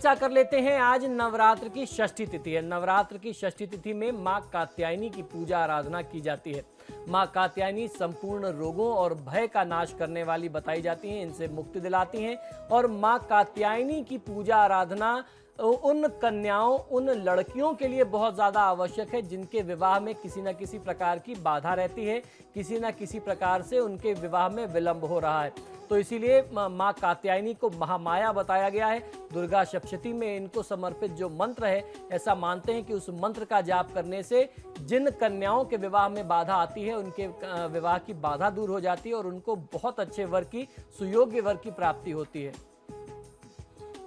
चर्चा कर लेते हैं। आज नवरात्र की षष्ठी तिथि है। नवरात्र की षष्ठी तिथि में मां कात्यायनी की पूजा आराधना की जाती है। मां कात्यायनी संपूर्ण रोगों और भय का नाश करने वाली बताई जाती हैं, इनसे मुक्ति दिलाती हैं। और मां कात्यायनी की पूजा आराधना उन कन्याओं, उन लड़कियों के लिए बहुत ज़्यादा आवश्यक है जिनके विवाह में किसी न किसी प्रकार की बाधा रहती है, किसी न किसी प्रकार से उनके विवाह में विलंब हो रहा है। तो इसीलिए मां कात्यायनी को महामाया बताया गया है। दुर्गा सप्तशती में इनको समर्पित जो मंत्र है, ऐसा मानते हैं कि उस मंत्र का जाप करने से जिन कन्याओं के विवाह में बाधा आती है, उनके विवाह की बाधा दूर हो जाती है और उनको बहुत अच्छे वर की, सुयोग्य वर की प्राप्ति होती है।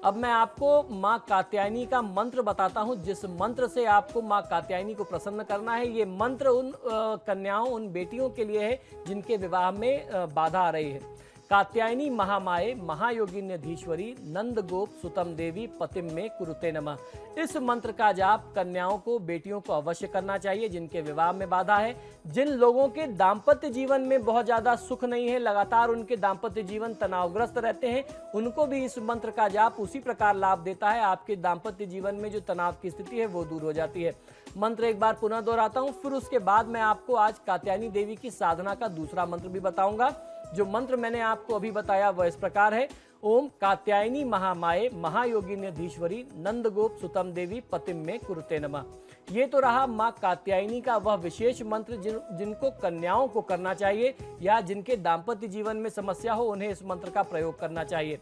अब मैं आपको मां कात्यायनी का मंत्र बताता हूं, जिस मंत्र से आपको मां कात्यायनी को प्रसन्न करना है। ये मंत्र उन कन्याओं, उन बेटियों के लिए है जिनके विवाह में बाधा आ रही है। कात्यायनी महामाये महायोगिन्यधीश्वरी नंद गोप सुतम देवी पतिम में कुरुते नमः। इस मंत्र का जाप कन्याओं को, बेटियों को अवश्य करना चाहिए जिनके विवाह में बाधा है। जिन लोगों के दाम्पत्य जीवन में बहुत ज्यादा सुख नहीं है, लगातार उनके दाम्पत्य जीवन तनावग्रस्त रहते हैं, उनको भी इस मंत्र का जाप उसी प्रकार लाभ देता है। आपके दाम्पत्य जीवन में जो तनाव की स्थिति है वो दूर हो जाती है। मंत्र एक बार पुनः दोहराता हूं, फिर उसके बाद मैं आपको आज कात्यायनी देवी की साधना का दूसरा मंत्र भी बताऊंगा। जो मंत्र मैंने आपको अभी बताया वह इस प्रकार है। ओम कात्यायनी महामाये महायोगिन्यधीश्वरी नंद गोप सुतम देवी पतिम में कुरुते नमः। ये तो रहा मां कात्यायनी का वह विशेष मंत्र जिनको कन्याओं को करना चाहिए या जिनके दाम्पत्य जीवन में समस्या हो, उन्हें इस मंत्र का प्रयोग करना चाहिए।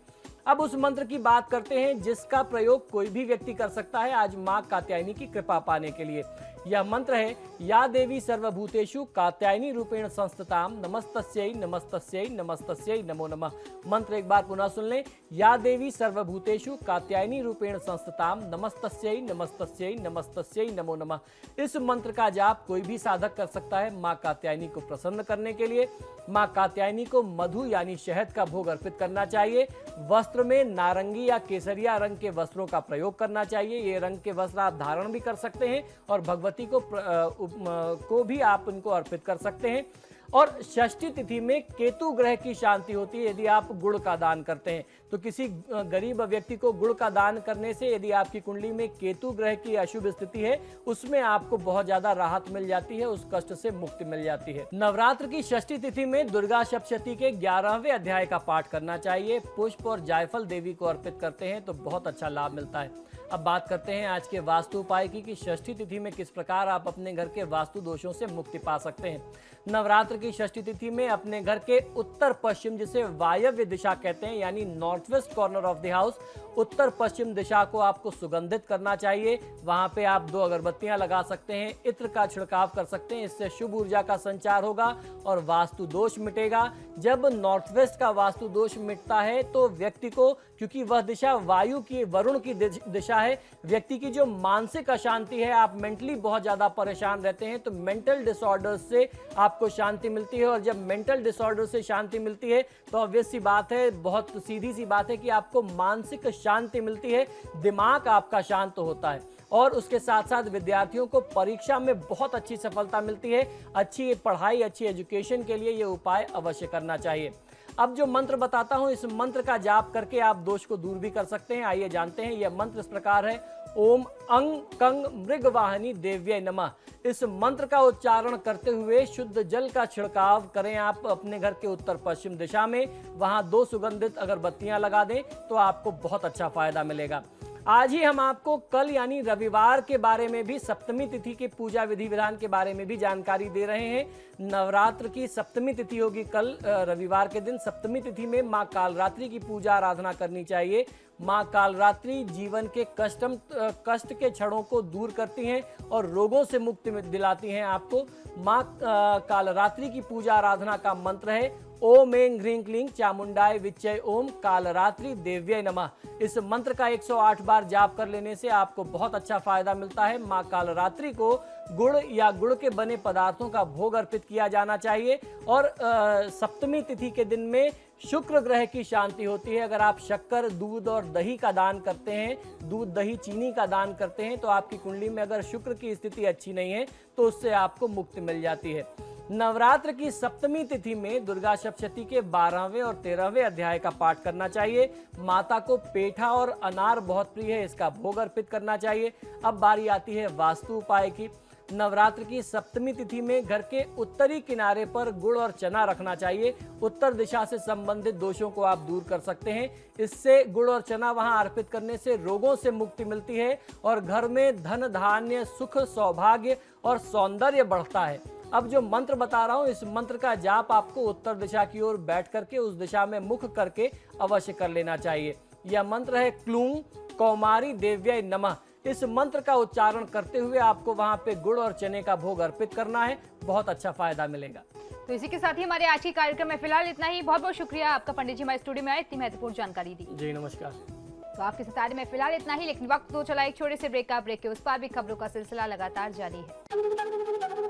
अब उस मंत्र की बात करते हैं जिसका प्रयोग कोई भी व्यक्ति कर सकता है आज मां कात्यायनी की कृपा पाने के लिए। यह मंत्र है, या देवी सर्वभूतेषु कात्यायनी रूपेण संस्थिताम नमस्तस्यै नमस्तस्यै नमस्तस्यै नमो नमः। मंत्र एक बार पुनः सुन लें। या देवी सर्वभूतेषु कात्यायनी रूपेण संस्थिताम नमस्तस्यै नमस्तस्यै नमस्तस्यै नमो नमः। इस मंत्र का जाप कोई भी साधक कर सकता है मां कात्यायनी को प्रसन्न करने के लिए। मां कात्यायनी को मधु यानी शहद का भोग अर्पित करना चाहिए। वस्त्र में नारंगी या केसरिया रंग के वस्त्रों का प्रयोग करना चाहिए। ये रंग के वस्त्र आप धारण भी कर सकते हैं और भगवती को भी आप इनको अर्पित कर सकते हैं। और षष्ठी तिथि में केतु ग्रह की शांति होती है यदि आप गुड़ का दान करते हैं। तो किसी गरीब व्यक्ति को गुड़ का दान करने से यदि आपकी कुंडली में केतु ग्रह की अशुभ स्थिति है, उसमें आपको बहुत ज्यादा राहत मिल जाती है, उस कष्ट से मुक्ति मिल जाती है। नवरात्र की षष्ठी तिथि में दुर्गा सप्तशती के 11वें अध्याय का पाठ करना चाहिए। पुष्प और जायफल देवी को अर्पित करते हैं तो बहुत अच्छा लाभ मिलता है। अब बात करते हैं आज के वास्तु उपाय की कि षष्ठी तिथि में किस प्रकार आप अपने घर के वास्तु दोषों से मुक्ति पा सकते हैं। नवरात्र की षष्ठी तिथि में अपने घर के उत्तर पश्चिम, जिसे वायव्य दिशा कहते हैं, यानी north west corner of the house, उत्तर पश्चिम दिशा को आपको सुगंधित करना चाहिए। वहां पे आप 2 अगरबत्तियां लगा सकते हैं, इत्र का छिड़काव कर सकते हैं। इससे शुभ ऊर्जा का संचार होगा और वास्तु दोष मिटेगा। जब नॉर्थ वेस्ट का वास्तु दोष मिटता है तो व्यक्ति को, क्योंकि वह दिशा वायु की, वरुण की दिशा है, व्यक्ति की जो मानसिक अशांति है, आप मेंटली बहुत ज्यादा परेशान रहते हैं, तो मेंटल डिसऑर्डर से आपको शांति मिलती है। और जब मेंटल डिसऑर्डर से शांति मिलती है तो ऑब्वियस सी बात है, बहुत सीधी सी बात है कि आपको मानसिक शांति मिलती है, दिमाग आपका शांत होता है। और उसके साथ साथ विद्यार्थियों को परीक्षा में बहुत अच्छी सफलता मिलती है। अच्छी पढ़ाई, अच्छी एजुकेशन के लिए ये उपाय अवश्य करना चाहिए। अब जो मंत्र बताता हूं, इस मंत्र का जाप करके आप दोष को दूर भी कर सकते हैं। आइए जानते हैं। यह मंत्र इस प्रकार है। ओम अंग कंग मृगवाहिनी देव्यै नमः। इस मंत्र का उच्चारण करते हुए शुद्ध जल का छिड़काव करें आप अपने घर के उत्तर पश्चिम दिशा में। वहां 2 सुगंधित अगरबत्तियां लगा दें तो आपको बहुत अच्छा फायदा मिलेगा। आज ही हम आपको कल यानी रविवार के बारे में भी, सप्तमी तिथि के पूजा विधि विधान के बारे में भी जानकारी दे रहे हैं। नवरात्र की सप्तमी तिथि होगी कल रविवार के दिन। सप्तमी तिथि में मां कालरात्रि की पूजा आराधना करनी चाहिए। मां कालरात्रि जीवन के कष्ट के क्षणों को दूर करती हैं और रोगों से मुक्ति दिलाती हैं आपको। मां कालरात्रि की पूजा आराधना का मंत्र है ओम ऐं ह्रीं क्लीं चामुंडाय विच्चय ओम कालरात्रि देव्यै नमः। इस मंत्र का 108 बार जाप कर लेने से आपको बहुत अच्छा फायदा मिलता है। मां कालरात्रि को गुड़ या गुड़ के बने पदार्थों का भोग अर्पित किया जाना चाहिए। और सप्तमी तिथि के दिन में शुक्र ग्रह की शांति होती है। अगर आप शक्कर, दूध और दही का दान करते हैं, दूध, दही, चीनी का दान करते हैं, तो आपकी कुंडली में अगर शुक्र की स्थिति अच्छी नहीं है तो उससे आपको मुक्ति मिल जाती है। नवरात्र की सप्तमी तिथि में दुर्गा सप्तशती के 12वें और 13वें अध्याय का पाठ करना चाहिए। माता को पेठा और अनार बहुत प्रिय है, इसका भोग अर्पित करना चाहिए। अब बारी आती है वास्तु उपाय की। नवरात्र की सप्तमी तिथि में घर के उत्तरी किनारे पर गुड़ और चना रखना चाहिए। उत्तर दिशा से संबंधित दोषों को आप दूर कर सकते हैं। इससे गुड़ और चना वहां अर्पित करने से रोगों से मुक्ति मिलती है और घर में धन धान्य सुख सौभाग्य और सौंदर्य बढ़ता है। अब जो मंत्र बता रहा हूं, इस मंत्र का जाप आपको उत्तर दिशा की ओर बैठ करके उस दिशा में मुख करके अवश्य कर लेना चाहिए। यह मंत्र है क्लूं कौमारी देव्यै नमः। इस मंत्र का उच्चारण करते हुए आपको वहां पे गुड़ और चने का भोग अर्पित करना है, बहुत अच्छा फायदा मिलेगा। तो इसी के साथ ही हमारे आज के कार्यक्रम में फिलहाल इतना ही। बहुत बहुत शुक्रिया आपका पंडित जी हमारे स्टूडियो में आए, इतनी महत्वपूर्ण जानकारी दी। जी नमस्कार। तो आपके साथ में फिलहाल इतना ही, लेकिन वक्त तो चला एक छोटे से ब्रेक का। ब्रेक के उस पार भी खबरों का सिलसिला लगातार जारी है।